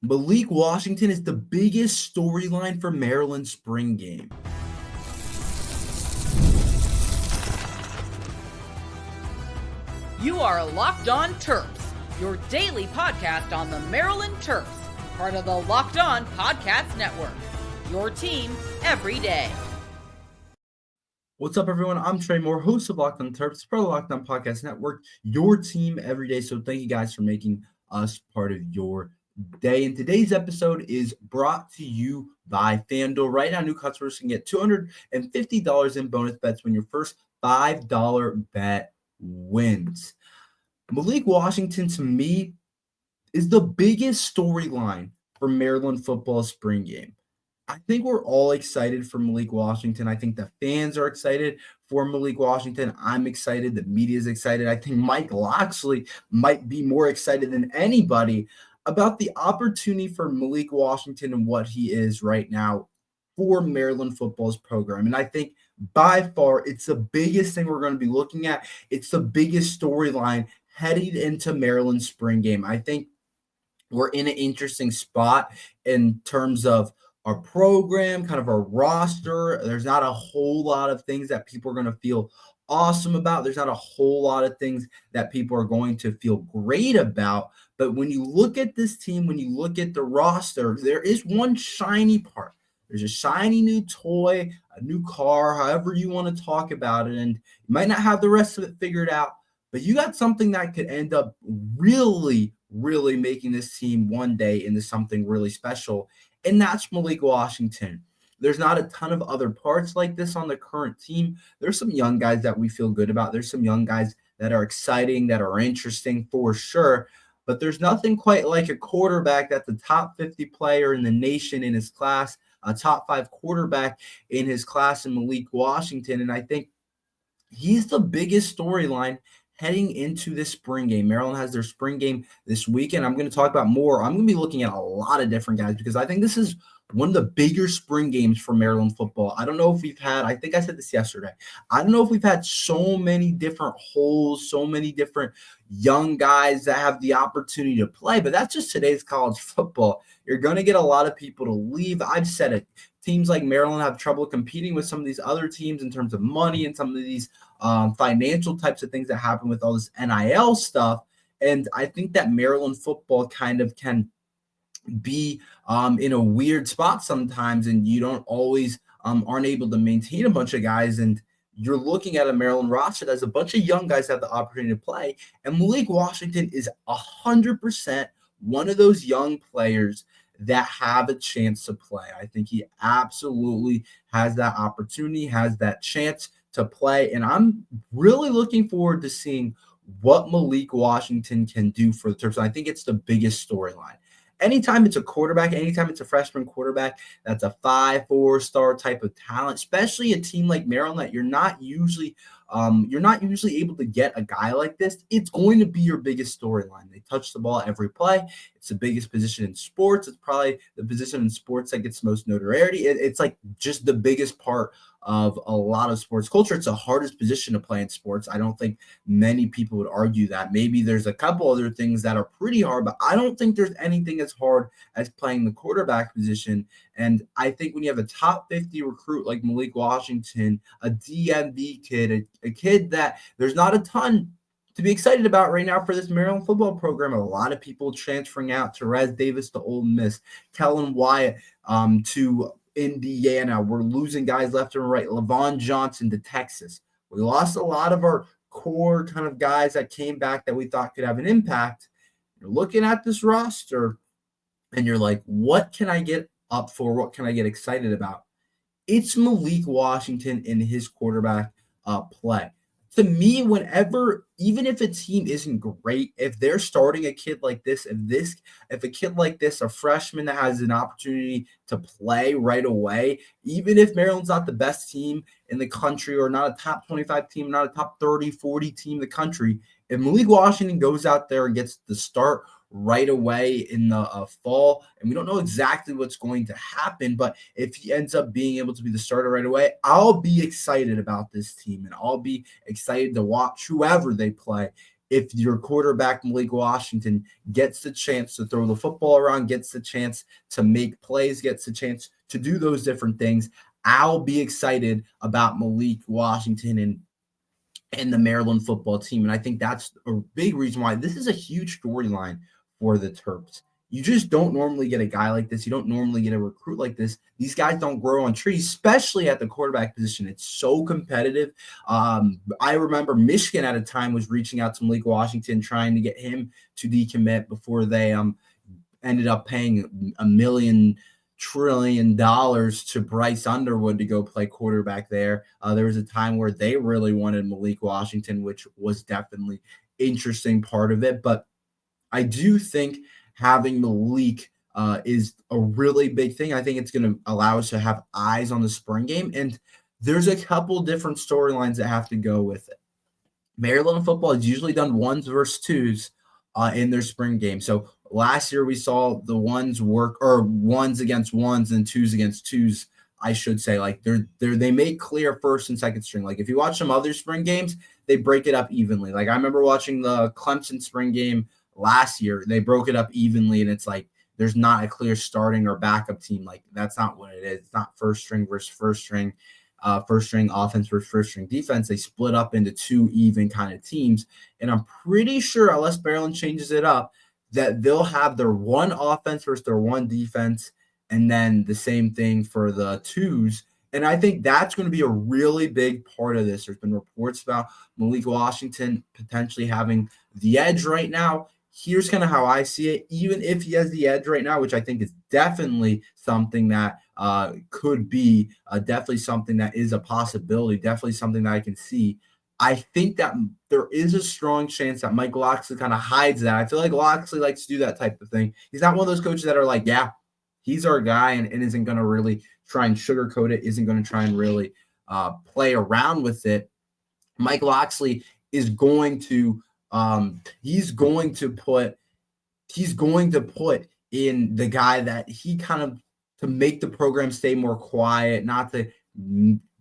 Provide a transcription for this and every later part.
Malik Washington is the biggest storyline for Maryland's spring game. You are Locked On Terps, your daily podcast on the Maryland Terps, part of the Locked On Podcast Network, your team every day. What's up, everyone? I'm Tre Moore, host of Locked On Terps, part of the Locked On Podcast Network, your team every day. So thank you guys for making us part of your day. And today's episode is brought to you by FanDuel. Right now, new customers can get $250 in bonus bets when your first $5 bet wins. Malik Washington, to me, is the biggest storyline for Maryland football spring game. I think we're all excited for Malik Washington. I think the fans are excited for Malik Washington. I'm excited. The media is excited. I think Mike Loxley might be more excited than anybody about the opportunity for Malik Washington and what he is right now for Maryland football's program. And I think by far it's the biggest thing we're going to be looking at. It's the biggest storyline heading into Maryland spring game. I think we're in an interesting spot in terms of our program, kind of our roster. There's not a whole lot of things that people are going to feel awesome about. There's not a whole lot of things that people are going to feel great about. But when you look at this team, when you look at the roster, there is one shiny part. There's a shiny new toy, a new car, however you want to talk about it. And you might not have the rest of it figured out, but you got something that could end up really making this team one day into something really special. And that's Malik Washington. There's not a ton of other parts like this on the current team. There's some young guys that we feel good about. There's some young guys that are exciting, that are interesting for sure. But there's nothing quite like a quarterback that's a top 50 player in the nation in his class, a top 5 quarterback in his class in Malik Washington. And I think he's the biggest storyline heading into this spring game. Maryland has their spring game this weekend. I'm going to talk about more. I'm going to be looking at a lot of different guys because I think this is one of the bigger spring games for Maryland football. I don't know if we've had, I think I said this yesterday, I don't know if we've had so many different holes, so many different young guys that have the opportunity to play, but that's just today's college football. You're going to get a lot of people to leave. I've said it. Teams like Maryland have trouble competing with some of these other teams in terms of money and some of these financial types of things that happen with all this NIL stuff. And I think that Maryland football kind of can be in a weird spot sometimes, and you don't always aren't able to maintain a bunch of guys. And you're looking at a Maryland roster that's a bunch of young guys that have the opportunity to play. And Malik Washington is 100% one of those young players that have a chance to play. I think he absolutely has that opportunity, has that chance to play. And I'm really looking forward to seeing what Malik Washington can do for the Terps. I think it's the biggest storyline. Anytime it's a quarterback, anytime it's a freshman quarterback, that's a 5-4 star type of talent, especially a team like Maryland that you're not usually able to get a guy like this. It's going to be your biggest storyline. They touch the ball every play. It's the biggest position in sports. It's probably the position in sports that gets the most notoriety. It's like just the biggest part of a lot of sports culture. It's the hardest position to play in sports. I don't think many people would argue that. Maybe there's a couple other things that are pretty hard, but I don't think there's anything as hard as playing the quarterback position. And I think when you have a top 50 recruit like Malik Washington, a DMV kid, a kid that there's not a ton to be excited about right now for this Maryland football program. A lot of people transferring out. Terez Davis to Ole Miss, Kellen Wyatt to Indiana. We're losing guys left and right. Levon Johnson to Texas. We lost a lot of our core kind of guys that came back that we thought could have an impact. You're looking at this roster and you're like, what can I get up for? What can I get excited about? It's Malik Washington and his quarterback play. To me, whenever, even if a team isn't great, if they're starting a kid like this, if a kid like this, a freshman that has an opportunity to play right away, even if Maryland's not the best team in the country or not a top 25 team, not a top 30, 40 team in the country, if Malik Washington goes out there and gets the start right away in the fall, and we don't know exactly what's going to happen, but if he ends up being able to be the starter right away, I'll be excited about this team, and I'll be excited to watch whoever they play if your quarterback, Malik Washington, gets the chance to throw the football around, gets the chance to make plays, gets the chance to do those different things, I'll be excited about Malik Washington and the Maryland football team. And I think that's a big reason why this is a huge storyline for the Terps. You just don't normally get a guy like this. You don't normally get a recruit like this. These guys don't grow on trees, especially at the quarterback position. It's so competitive. I remember Michigan at a time was reaching out to Malik Washington, trying to get him to decommit before they ended up paying $1 trillion to Bryce Underwood to go play quarterback there. There was a time where they really wanted Malik Washington, which was definitely interesting part of it. But I do think having Malik is a really big thing. I think it's going to allow us to have eyes on the spring game. And there's a couple different storylines that have to go with it. Maryland football is usually done ones versus twos in their spring game. So last year we saw the ones work, or ones against ones and twos against twos, I should say. Like they make clear first and second string. Like if you watch some other spring games, they break it up evenly. Like I remember watching the Clemson spring game last year. They broke it up evenly, and it's like there's not a clear starting or backup team. Like that's not what it is. It's not first string versus first string offense versus first string defense. They split up into two even kind of teams. And I'm pretty sure, unless Maryland changes it up, that they'll have their one offense versus their one defense, and then the same thing for the twos. And I think that's going to be a really big part of this. There's been reports about Malik Washington potentially having the edge right now. Here's kind of how I see it. Even if he has the edge right now, which I think is definitely something that could be definitely something that is a possibility, definitely something that I can see. I think that there is a strong chance that Mike Locksley kind of hides that. I feel like Locksley likes to do that type of thing. He's not one of those coaches that are like, yeah, he's our guy, and isn't going to really try and sugarcoat it, isn't going to try and really play around with it. Mike Locksley is going to he's going to put in the guy that he kind of, to make the program stay more quiet, not to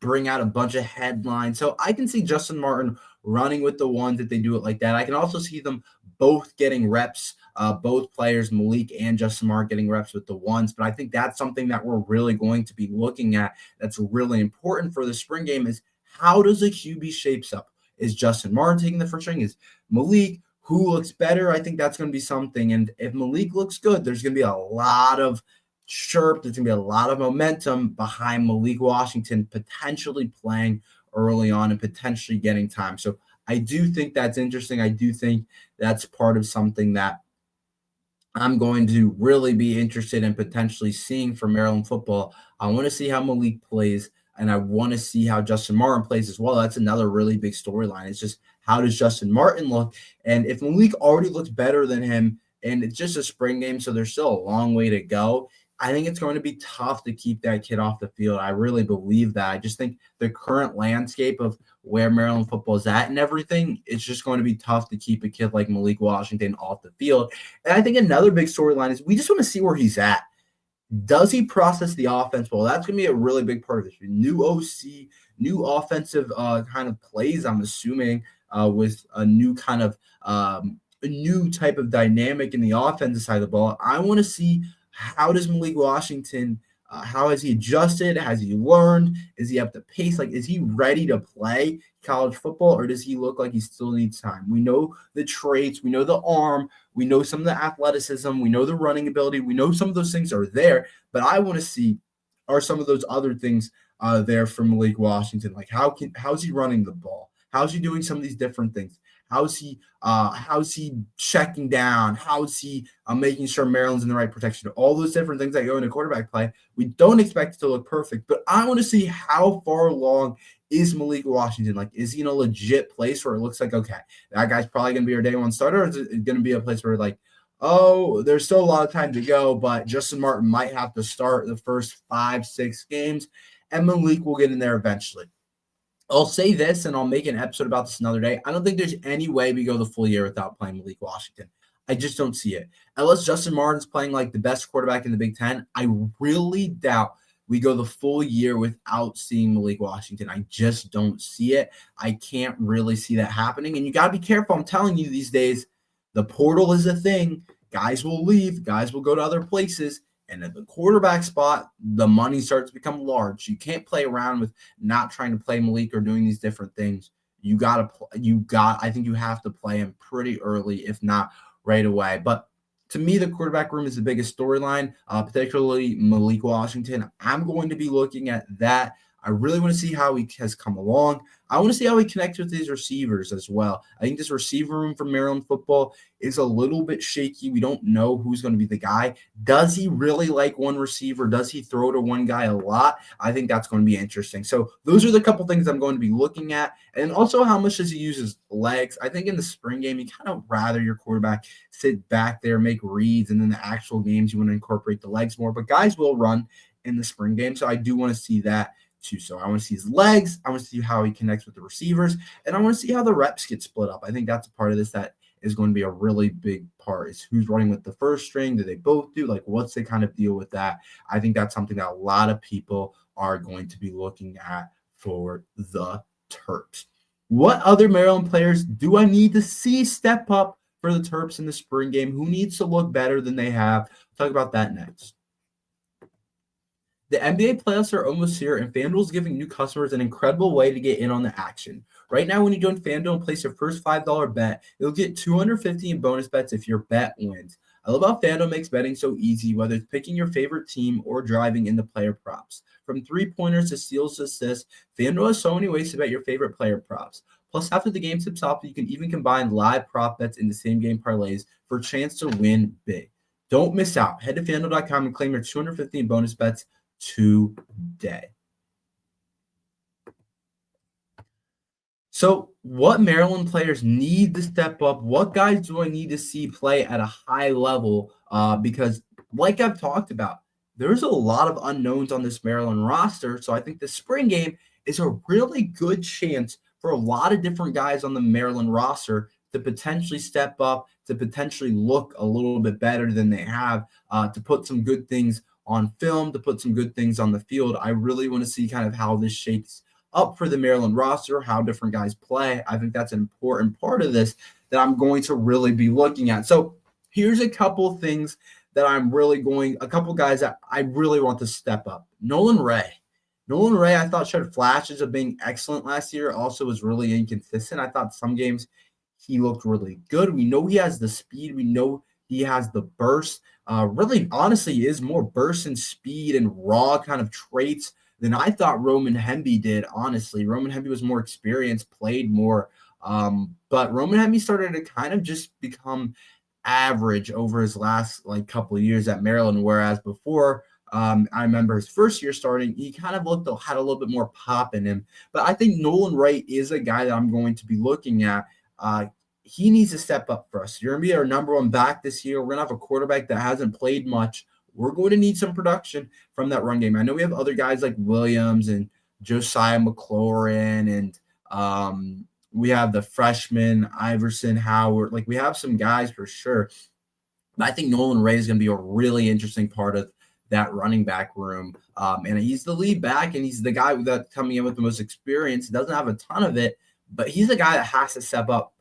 bring out a bunch of headlines. So I can see Justin Martin running with the ones that they do it like that. I can also see them both getting reps, both players, Malik and Justin Martin, getting reps with the ones. But I think that's something that we're really going to be looking at that's really important for the spring game, is how does the QB shapes up? Is Justin Martin taking the first string? Is Malik, who looks better? I think that's going to be something. And if Malik looks good, there's going to be a lot of chirp. There's going to be a lot of momentum behind Malik Washington potentially playing early on and potentially getting time. So I do think that's interesting. I do think that's part of something that I'm going to really be interested in potentially seeing for Maryland football. I want to see how Malik plays, and I want to see how Justin Martin plays as well. That's another really big storyline. It's just, how does Justin Martin look? And if Malik already looks better than him, and it's just a spring game, so there's still a long way to go, I think it's going to be tough to keep that kid off the field. I really believe that. I just think the current landscape of where Maryland football is at and everything, it's just going to be tough to keep a kid like Malik Washington off the field. And I think another big storyline is we just want to see where he's at. Does he process the offense well? That's going to be a really big part of it. New OC, new offensive kind of plays, I'm assuming, with a new kind of a new type of dynamic in the offensive side of the ball. I want to see, how does Malik Washington, how has he adjusted? Has he learned? Is he up to pace? Like, is he ready to play college football, or does he look like he still needs time? We know the traits. We know the arm. We know some of the athleticism. We know the running ability. We know some of those things are there, but I want to see, are some of those other things there for Malik Washington? Like, how's he running the ball? How's he doing some of these different things? How's he checking down? How's he making sure Maryland's in the right protection? All those different things that go into quarterback play. We don't expect it to look perfect, but I want to see how far along is Malik Washington. Like, is he in a legit place where it looks like, okay, that guy's probably going to be our day one starter, or is it going to be a place where, like, oh, there's still a lot of time to go, but Justin Martin might have to start the first 5-6 games, and Malik will get in there eventually. I'll say this, and I'll make an episode about this another day. I don't think there's any way we go the full year without playing Malik Washington. I just don't see it. Unless Justin Martin's playing like the best quarterback in the Big Ten, I really doubt we go the full year without seeing Malik Washington. I just don't see it. I can't really see that happening. And you got to be careful. I'm telling you these days, the portal is a thing. Guys will leave. Guys will go to other places. And at the quarterback spot, the money starts to become large. You can't play around with not trying to play Malik or doing these different things. I think you have to play him pretty early, if not right away. But to me, the quarterback room is the biggest storyline, particularly Malik Washington. I'm going to be looking at that. I really want to see how he has come along. I want to see how he connects with his receivers as well. I think this receiver room for Maryland football is a little bit shaky. We don't know who's going to be the guy. Does he really like one receiver? Does he throw to one guy a lot? I think that's going to be interesting. So those are the couple things I'm going to be looking at. And also, how much does he use his legs? I think in the spring game, you kind of rather your quarterback sit back there, make reads, and then the actual games, you want to incorporate the legs more. But guys will run in the spring game, so I do want to see that too. So I want to see his legs. I want to see how he connects with the receivers, and I want to see how the reps get split up. I think that's a part of this that is going to be a really big part, is who's running with the first string. Do they both do? Like, what's the kind of deal with that? I think that's something that a lot of people are going to be looking at for the Terps. What other Maryland players do I need to see step up for the Terps in the spring game? Who needs to look better than they have? Talk about that next. The NBA playoffs are almost here, and FanDuel is giving new customers an incredible way to get in on the action. Right now, when you join FanDuel and place your first $5 bet, you'll get $250 in bonus bets if your bet wins. I love how FanDuel makes betting so easy, whether it's picking your favorite team or driving in the player props. From three-pointers to steals to assists, FanDuel has so many ways to bet your favorite player props. Plus, after the game tips off, you can even combine live prop bets into same-game parlays for a chance to win big. Don't miss out. Head to FanDuel.com and claim your $250 in bonus bets today. So what Maryland players need to step up? What guys do I need to see play at a high level? Because like I've talked about, there's a lot of unknowns on this Maryland roster. So I think the spring game is a really good chance for a lot of different guys on the Maryland roster to potentially step up, to potentially look a little bit better than they have, to put some good things on film, to put some good things on the field. I really want to see kind of how this shapes up for the Maryland roster, how different guys play. I think that's an important part of this that I'm going to really be looking at. So here's a couple things that a couple guys that I really want to step up. Nolan Ray, I thought showed flashes of being excellent last year. Also was really inconsistent. I thought some games he looked really good. We know he has the speed. We know he has the burst. Really, honestly, is more burst and speed and raw kind of traits than I thought Roman Hemby did, honestly. Roman Hemby was more experienced, played more. But Roman Hemby started to kind of just become average over his last couple of years at Maryland, whereas before, I remember his first year starting, he kind of had a little bit more pop in him. But I think Nolan Wright is a guy that I'm going to be looking at. He needs to step up for us. You're going to be our number one back this year. We're going to have a quarterback that hasn't played much. We're going to need some production from that run game. I know we have other guys like Williams and Josiah McLaurin, and we have the freshman Iverson Howard. We have some guys for sure. But I think Nolan Ray is going to be a really interesting part of that running back room. And he's the lead back, and he's the guy that's coming in with the most experience. He doesn't have a ton of it, but he's a guy that has to step up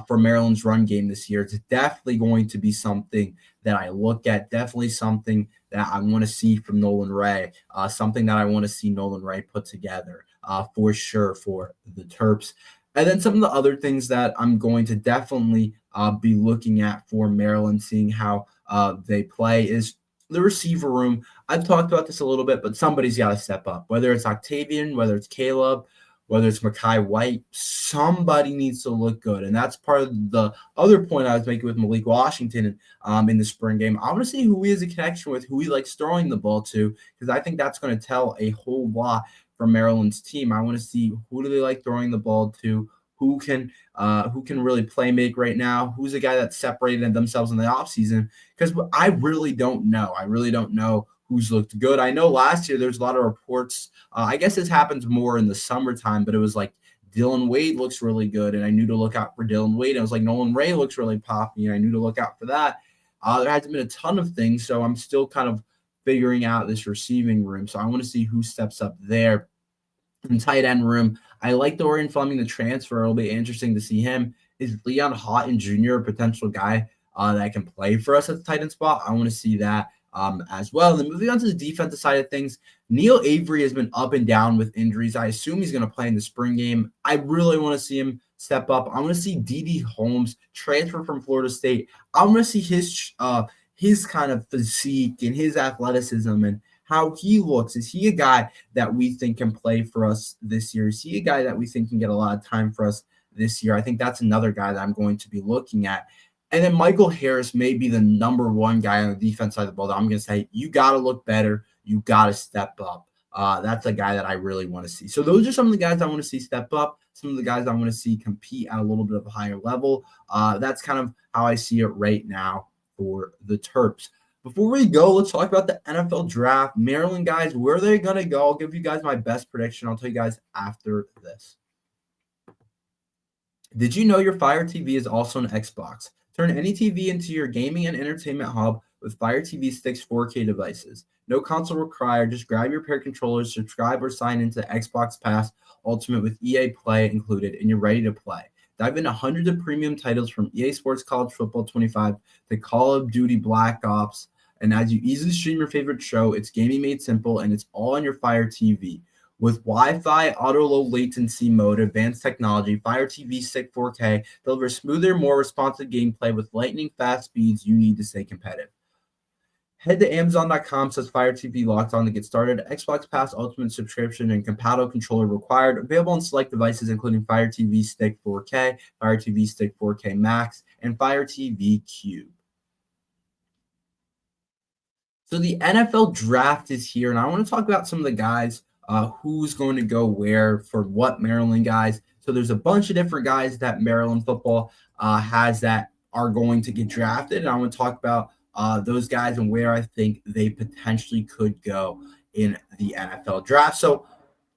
for Maryland's run game this year. It's definitely going to be something that I look at, definitely something that I want to see from Nolan Ray, something that I want to see Nolan Ray put together for sure for the Terps. And then some of the other things that I'm going to definitely be looking at for Maryland, seeing how they play, is the receiver room. I've talked about this a little bit, but somebody's got to step up, whether it's Octavian, whether it's Caleb, whether it's Mekhi White. Somebody needs to look good. And that's part of the other point I was making with Malik Washington in the spring game. I want to see who he has a connection with, who he likes throwing the ball to, because I think that's going to tell a whole lot for Maryland's team. I want to see who do they like throwing the ball to, who can really play make right now, who's a guy that separated themselves in the offseason, because I really don't know. I really don't know who's looked good. I know last year there's a lot of reports. I guess this happens more in the summertime, but it was like Dylan Wade looks really good, and I knew to look out for Dylan Wade. I was like, Nolan Ray looks really poppy, and I knew to look out for that. There hasn't been a ton of things, so I'm still kind of figuring out this receiving room. So I want to see who steps up there. In tight end room, I like Dorian Fleming, the transfer. It'll be interesting to see him. Is Leon Houghton Jr. a potential guy that can play for us at the tight end spot? I want to see that as well. And then moving on to the defensive side of things, Neil Avery has been up and down with injuries. I assume he's going to play in the spring game. I really want to see him step up. I want to see D.D. Holmes transfer from Florida State. I want to see his kind of physique and his athleticism and how he looks. Is he a guy that we think can play for us this year? Is he a guy that we think can get a lot of time for us this year? I think that's another guy that I'm going to be looking at. And then Michael Harris may be the number one guy on the defense side of the ball that I'm going to say, you got to look better. You got to step up. That's a guy that I really want to see. So those are some of the guys I want to see step up, some of the guys I want to see compete at a little bit of a higher level. That's kind of how I see it right now for the Terps. Before we go, let's talk about the NFL draft. Maryland guys, where are they going to go? I'll give you guys my best prediction. I'll tell you guys after this. Did you know your Fire TV is also an Xbox? Turn any TV into your gaming and entertainment hub with Fire TV Stick's 4K devices. No console required. Just grab your pair of controllers, subscribe, or sign into Xbox Pass Ultimate with EA Play included, and you're ready to play. Dive into hundreds of premium titles from EA Sports College Football 25 to Call of Duty Black Ops. And as you easily stream your favorite show, it's gaming made simple, and it's all on your Fire TV. With Wi-Fi, auto-low latency mode, advanced technology, Fire TV Stick 4K delivers smoother, more responsive gameplay with lightning-fast speeds you need to stay competitive. Head to Amazon.com, says Fire TV Locked On to get started. Xbox Pass Ultimate subscription and compatible controller required. Available on select devices including Fire TV Stick 4K, Fire TV Stick 4K Max, and Fire TV Cube. So the NFL draft is here, and I want to talk about some of the guys who's going to go where for what Maryland guys. So there's a bunch of different guys that Maryland football has that are going to get drafted, and I want to talk about those guys and where I think they potentially could go in the NFL draft. So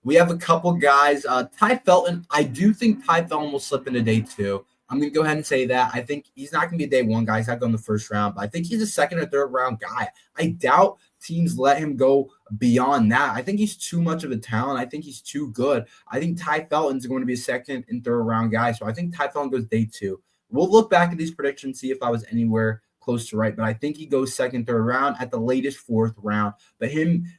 we have a couple guys. Ty Felton, I do think Ty Felton will slip into day 2. I'm going to go ahead and say that. I think he's not going to be a day 1 guy. He's not going in the first round, but I think he's a second or third round guy. I doubt teams let him go beyond that. I think he's too much of a talent. I think he's too good. I think Ty Felton's going to be a second and third round guy. So I think Ty Felton goes day 2. We'll look back at these predictions, see if I was anywhere close to right, but I think he goes second, third round, at the latest 4th round. But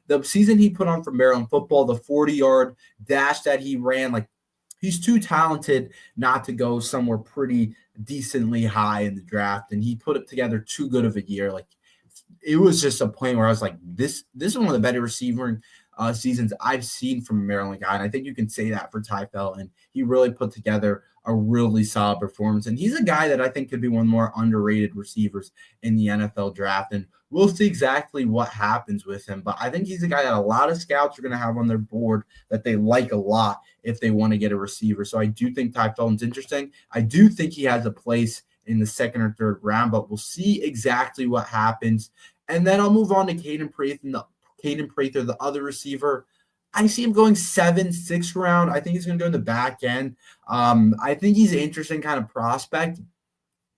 the season he put on for Maryland football, the 40-yard dash that he ran, like, he's too talented not to go somewhere pretty decently high in the draft, and he put it together too good of a year. Like, it was just a point where I was like, this is one of the better receiving seasons I've seen from a Maryland guy, and I think you can say that for Ty Felton. He really put together a really solid performance, and he's a guy that I think could be one of the more underrated receivers in the NFL draft, and we'll see exactly what happens with him. But I think he's a guy that a lot of scouts are going to have on their board that they like a lot if they want to get a receiver. So I do think Ty Felton's interesting. I do think he has a place in the second or third round, but we'll see exactly what happens. And then I'll move on to Caden Prather, the other receiver. I see him going 7th, 6th round. I think he's going to go in the back end. I think he's an interesting kind of prospect.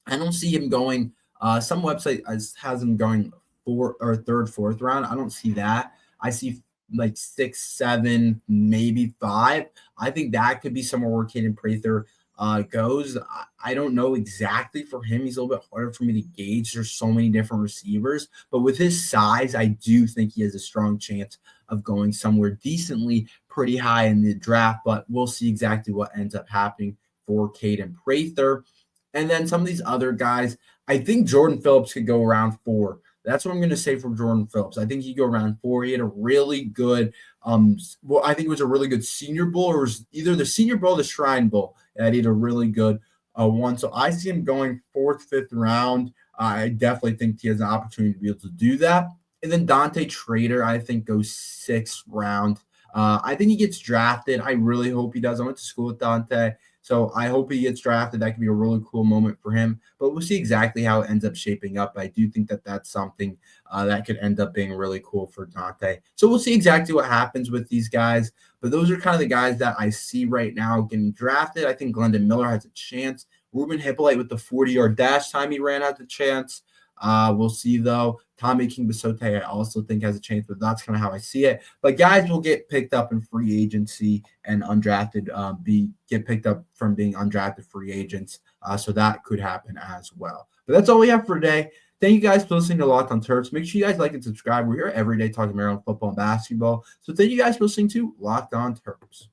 I don't see him going. Some website has him going 4th or 3rd, 4th round. I don't see that. I see like 6, 7, maybe 5. I think that could be somewhere where Caden Prather goes. I don't know exactly for him. He's a little bit harder for me to gauge. There's so many different receivers, but with his size, I do think he has a strong chance of going somewhere decently pretty high in the draft, but we'll see exactly what ends up happening for Caden Prather. And then some of these other guys, I think Jordan Phillips could go around 4. That's what I'm going to say for Jordan Phillips. I think he go around 4. He had a really good, I think it was a really good Senior Bowl, or it was either the Senior Bowl or the Shrine Bowl. And he had a really good one. So I see him going 4th, 5th round. I definitely think he has an opportunity to be able to do that. And then Dante Trader, I think, goes 6th round. I think he gets drafted. I really hope he does. I went to school with Dante, so I hope he gets drafted. That could be a really cool moment for him. But we'll see exactly how it ends up shaping up. I do think that that's something that could end up being really cool for Dante. So we'll see exactly what happens with these guys. But those are kind of the guys that I see right now getting drafted. I think Glendon Miller has a chance. Ruben Hippolyte with the 40-yard dash time he ran has a chance. We'll see, though. Tommy King Basote, I also think has a chance, but that's kind of how I see it. But guys will get picked up in free agency and undrafted, get picked up from being undrafted free agents. So that could happen as well. But that's all we have for today. Thank you guys for listening to Locked on Terps. Make sure you guys like and subscribe. We're here every day talking Maryland football and basketball. So thank you guys for listening to Locked on Terps.